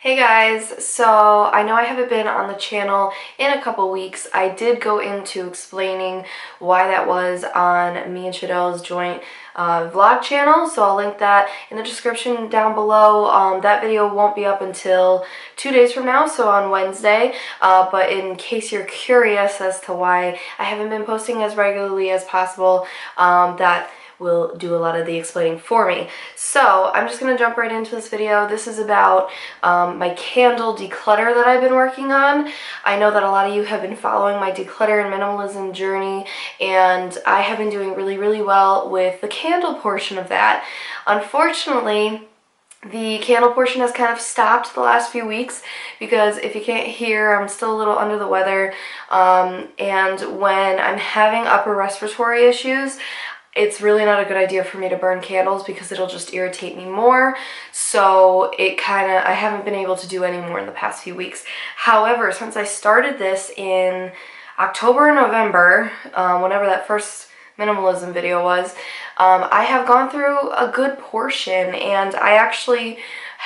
Hey guys, so I know I haven't been on the channel in a couple weeks. I did go into explaining why that was on me and Shadell's joint vlog channel, so I'll link that in the description down below. That video won't be up until 2 days from now, so on Wednesday, but in case you're curious as to why I haven't been posting as regularly as possible, that will do a lot of the explaining for me. So I'm just going to jump right into this video. This is about my candle declutter that I've been working on. I know that a lot of you have been following my declutter and minimalism journey, and I have been doing really well with the candle portion of that. Unfortunately, the candle portion has kind of stopped the last few weeks because if you can't hear, I'm still a little under the weather, and when I'm having upper respiratory issues, it's really not a good idea for me to burn candles because it'll just irritate me more. So I haven't been able to do any more in the past few weeks. However, since I started this in October and November, whenever that first minimalism video was, I have gone through a good portion, and I actually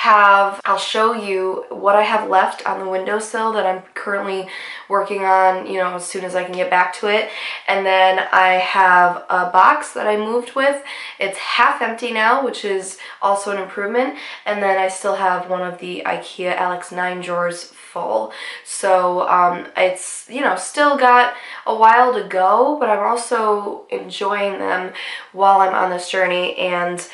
I'll show you what I have left on the windowsill that I'm currently working on, as soon as I can get back to it. And then I have a box that I moved with. It's half empty now, which is also an improvement. And then I still have one of the IKEA Alex 9 drawers full. So it's, still got a while to go, but I'm also enjoying them while I'm on this journey, and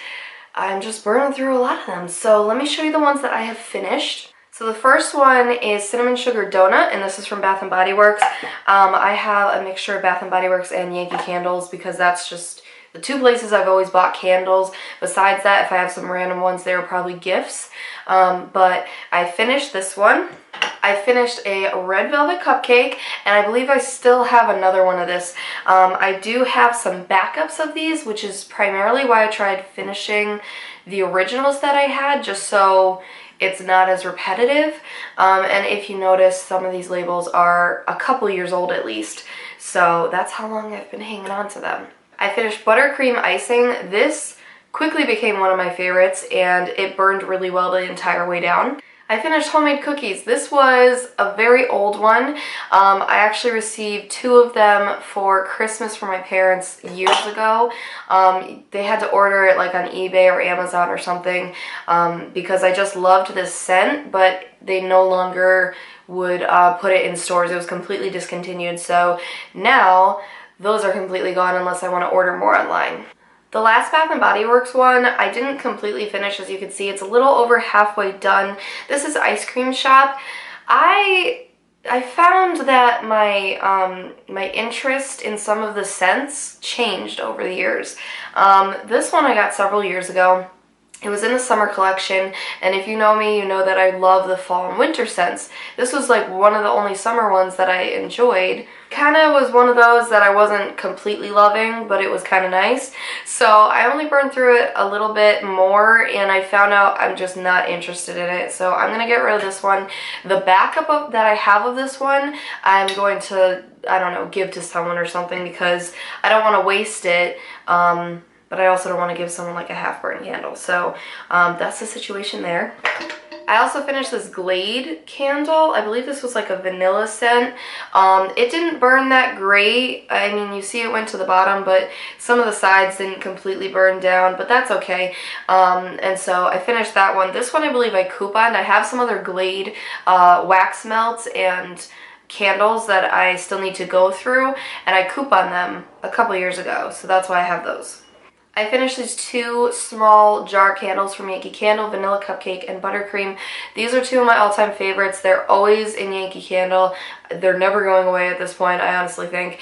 I'm just burning through a lot of them. So let me show you the ones that I have finished. So the first one is Cinnamon Sugar Donut, and this is from Bath & Body Works. I have a mixture of Bath & Body Works and Yankee Candles because that's just the two places I've always bought candles. Besides that, if I have some random ones, they are probably gifts. But I finished this one. I finished a red velvet cupcake, and I believe I still have another one of this. I do have some backups of these, which is primarily why I tried finishing the originals that I had, just so it's not as repetitive. And if you notice, some of these labels are a couple years old at least, so that's how long I've been hanging on to them. I finished buttercream icing. This quickly became one of my favorites, and it burned really well the entire way down. I finished homemade cookies. This was a very old one. I actually received 2 of them for Christmas from my parents years ago. They had to order it like on eBay or Amazon or something because I just loved this scent, but they no longer would put it in stores. It was completely discontinued. So now those are completely gone unless I want to order more online. The last Bath & Body Works one, I didn't completely finish. As you can see, it's a little over halfway done. This is Ice Cream Shop. I found that my interest in some of the scents changed over the years. This one I got several years ago. It was in the summer collection, and if you know me, you know that I love the fall and winter scents. This was like one of the only summer ones that I enjoyed. Kind of was one of those that I wasn't completely loving, but it was kind of nice. So I only burned through it a little bit more, and I found out I'm just not interested in it. So I'm going to get rid of this one. The backup that I have of this one, I'm going to, I don't know, give to someone or something because I don't want to waste it. But I also don't want to give someone like a half-burnt candle. So that's the situation there. I also finished this Glade candle. I believe this was like a vanilla scent. It didn't burn that great. I mean, you see it went to the bottom, but some of the sides didn't completely burn down, but that's okay. And so I finished that one. This one I believe I couponed. I have some other Glade wax melts and candles that I still need to go through, and I couponed them a couple years ago, so that's why I have those. I finished these 2 small jar candles from Yankee Candle, Vanilla Cupcake and Buttercream. These are 2 of my all-time favorites. They're always in Yankee Candle. They're never going away at this point, I honestly think.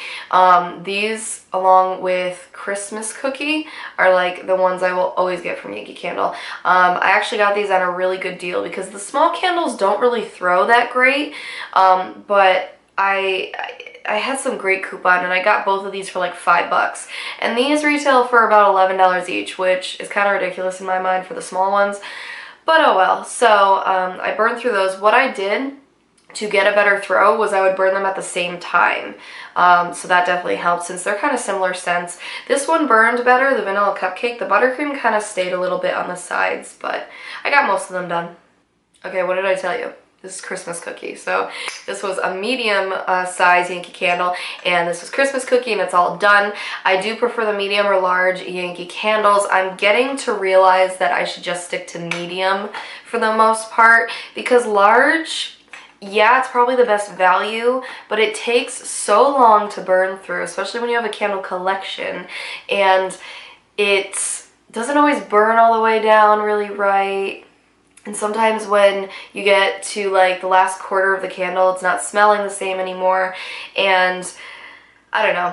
These, along with Christmas Cookie, are like the ones I will always get from Yankee Candle. I actually got these on a really good deal because the small candles don't really throw that great, but I had some great coupon, and I got both of these for like $5. And these retail for about $11 each, which is kind of ridiculous in my mind for the small ones. But oh well. So I burned through those. What I did to get a better throw was I would burn them at the same time. So that definitely helps since they're kind of similar scents. This one burned better, the Vanilla Cupcake. The Buttercream kind of stayed a little bit on the sides, but I got most of them done. Okay, what did I tell you? This is Christmas cookie. So this was a medium size Yankee Candle, and this was Christmas cookie, and it's all done. I do prefer the medium or large Yankee candles. I'm getting to realize that I should just stick to medium for the most part, because large, yeah, it's probably the best value, but it takes so long to burn through, especially when you have a candle collection, and it doesn't always burn all the way down really right. And sometimes when you get to like the last quarter of the candle, it's not smelling the same anymore. And I don't know.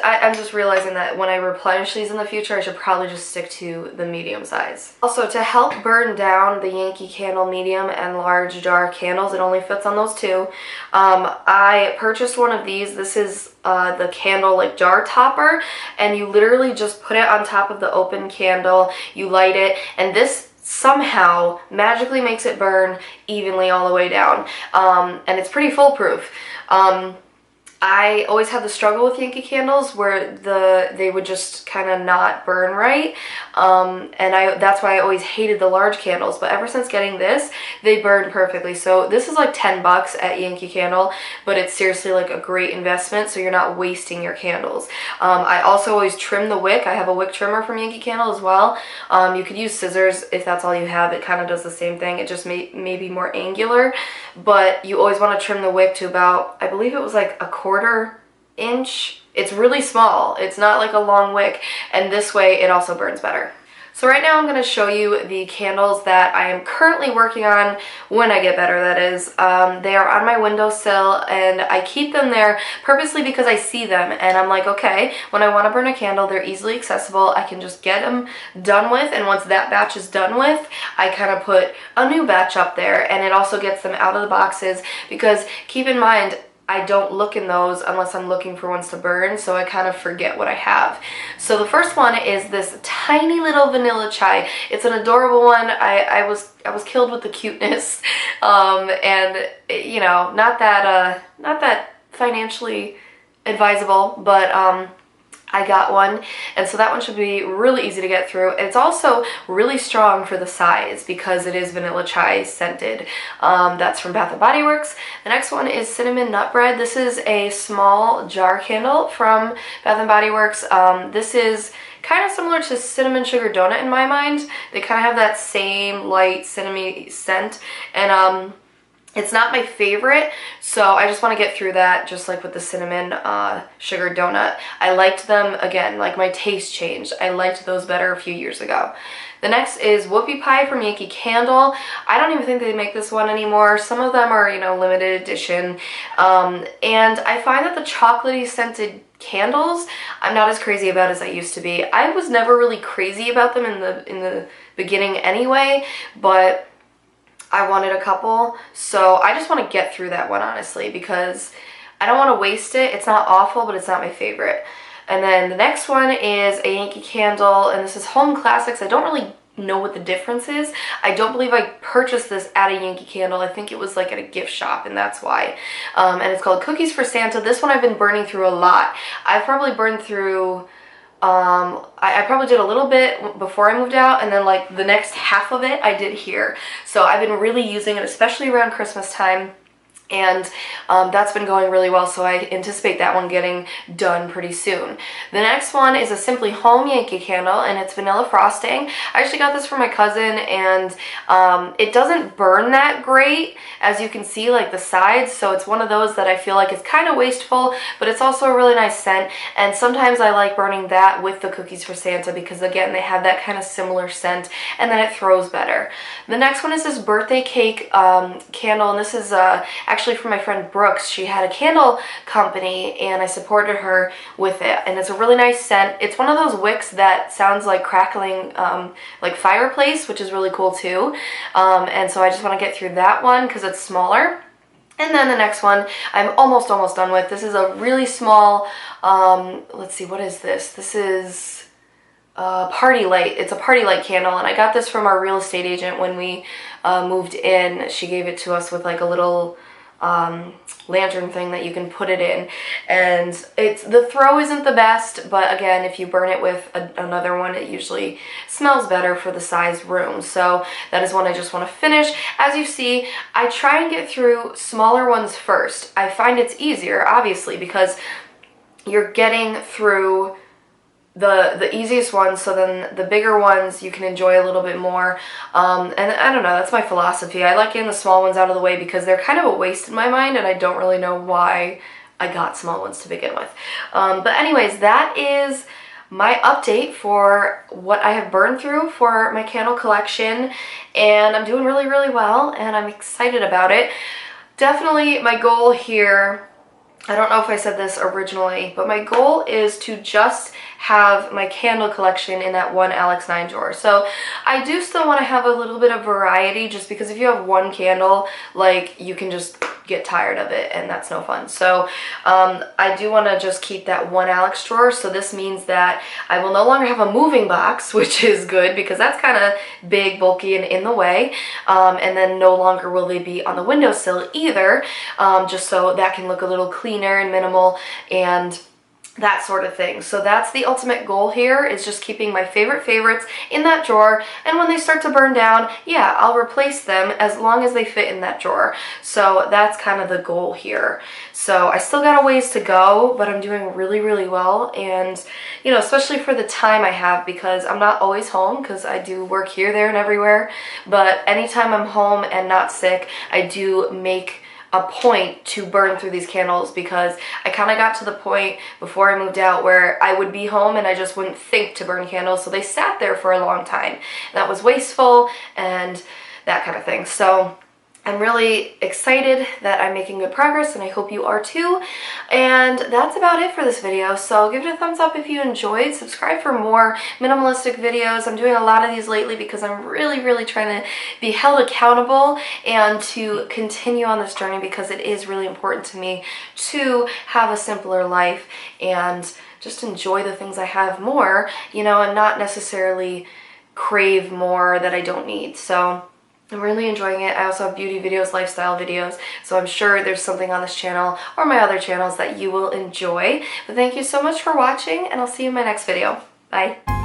I'm just realizing that when I replenish these in the future, I should probably just stick to the medium size. Also, to help burn down the Yankee Candle medium and large jar candles, it only fits on those two. I purchased one of these. This is the candle like jar topper, and you literally just put it on top of the open candle, you light it, and this somehow magically makes it burn evenly all the way down, and it's pretty foolproof. I always had the struggle with Yankee candles where they would just kind of not burn right, and that's why I always hated the large candles, but ever since getting this, they burn perfectly. So this is like 10 bucks at Yankee Candle, but it's seriously like a great investment, so you're not wasting your candles. I also always trim the wick. I have a wick trimmer from Yankee Candle as well. You could use scissors if that's all you have. It kind of does the same thing. It just may be more angular, but you always want to trim the wick to about, I believe it was like a quarter inch. It's really small. It's not like a long wick, and this way it also burns better. So right now I'm going to show you the candles that I am currently working on when I get better, that is. They are on my windowsill, and I keep them there purposely because I see them and I'm like, okay, when I want to burn a candle, they're easily accessible. I can just get them done with, and once that batch is done with, I kind of put a new batch up there, and it also gets them out of the boxes because keep in mind, I don't look in those unless I'm looking for ones to burn, so I kind of forget what I have. So the first one is this tiny little vanilla chai. It's an adorable one. I was killed with the cuteness, and you know, not that financially advisable, but I got one, and so that one should be really easy to get through. It's also really strong for the size because it is vanilla chai scented. That's from Bath & Body Works. The next one is Cinnamon Nut Bread. This is a small jar candle from Bath & Body Works. This is kind of similar to Cinnamon Sugar Donut in my mind. They kind of have that same light cinnamon scent, and it's not my favorite, so I just want to get through that, just like with the Cinnamon Sugar Donut. I liked them, again, like my taste changed. I liked those better a few years ago. The next is Whoopie Pie from Yankee Candle. I don't even think they make this one anymore. Some of them are, you know, limited edition. And I find that the chocolatey scented candles, I'm not as crazy about as I used to be. I was never really crazy about them in the beginning anyway, but I wanted a couple, so I just want to get through that one, honestly, because I don't want to waste it. It's not awful, but it's not my favorite. And then the next one is a Yankee Candle, and this is Home Classics. I don't really know what the difference is. I don't believe I purchased this at a Yankee Candle. I think it was like at a gift shop, and that's why. And it's called Cookies for Santa. This one I've been burning through a lot. I've probably burned through... I probably did a little bit before I moved out, and then like the next half of it I did here. So I've been really using it, especially around Christmas time. And that's been going really well, so I anticipate that one getting done pretty soon. The next one is a Simply Home Yankee Candle, and it's vanilla frosting. I actually got this from my cousin, and it doesn't burn that great, as you can see, like the sides, so it's one of those that I feel like is kind of wasteful, but it's also a really nice scent, and sometimes I like burning that with the Cookies for Santa because, again, they have that kind of similar scent, and then it throws better. The next one is this birthday cake candle, and this is actually from my friend Brooks. She had a candle company, and I supported her with it, and it's a really nice scent. It's one of those wicks that sounds like crackling like fireplace, which is really cool too, and so I just want to get through that one because it's smaller. And then the next one I'm almost done with. This is a really small, let's see, what is this? This is party light. It's a party light candle, and I got this from our real estate agent when we moved in. She gave it to us with like a little lantern thing that you can put it in, and the throw isn't the best, but again, if you burn it with another one, it usually smells better for the size room. So that is one I just want to finish. As you see, I try and get through smaller ones first. I find it's easier, obviously, because you're getting through the easiest ones, so then the bigger ones you can enjoy a little bit more. And I don't know, that's my philosophy. I like getting the small ones out of the way because they're kind of a waste in my mind, and I don't really know why I got small ones to begin with. But anyways, that is my update for what I have burned through for my candle collection, and I'm doing really, really well, and I'm excited about it. Definitely my goal here, I don't know if I said this originally, but my goal is to just have my candle collection in that one Alex 9 drawer. So I do still want to have a little bit of variety, just because if you have one candle, like, you can just get tired of it, and that's no fun. So I do want to just keep that one Alex drawer. So this means that I will no longer have a moving box, which is good because that's kind of big, bulky, and in the way. And then no longer will they be on the windowsill either, just so that can look a little cleaner and minimal and that sort of thing. So that's the ultimate goal here, is just keeping my favorites in that drawer, and when they start to burn down, yeah, I'll replace them as long as they fit in that drawer. So that's kind of the goal here. So I still got a ways to go, but I'm doing really, really well, and you know, especially for the time I have, because I'm not always home because I do work here, there, and everywhere, but anytime I'm home and not sick, I do make a point to burn through these candles, because I kind of got to the point before I moved out where I would be home and I just wouldn't think to burn candles, so they sat there for a long time. That was wasteful and that kind of thing. So I'm really excited that I'm making good progress, and I hope you are too. And that's about it for this video. So give it a thumbs up if you enjoyed. Subscribe for more minimalistic videos. I'm doing a lot of these lately because I'm really, really trying to be held accountable and to continue on this journey, because it is really important to me to have a simpler life and just enjoy the things I have more, you know, and not necessarily crave more that I don't need. So I'm really enjoying it. I also have beauty videos, lifestyle videos, so I'm sure there's something on this channel or my other channels that you will enjoy. But thank you so much for watching, and I'll see you in my next video. Bye.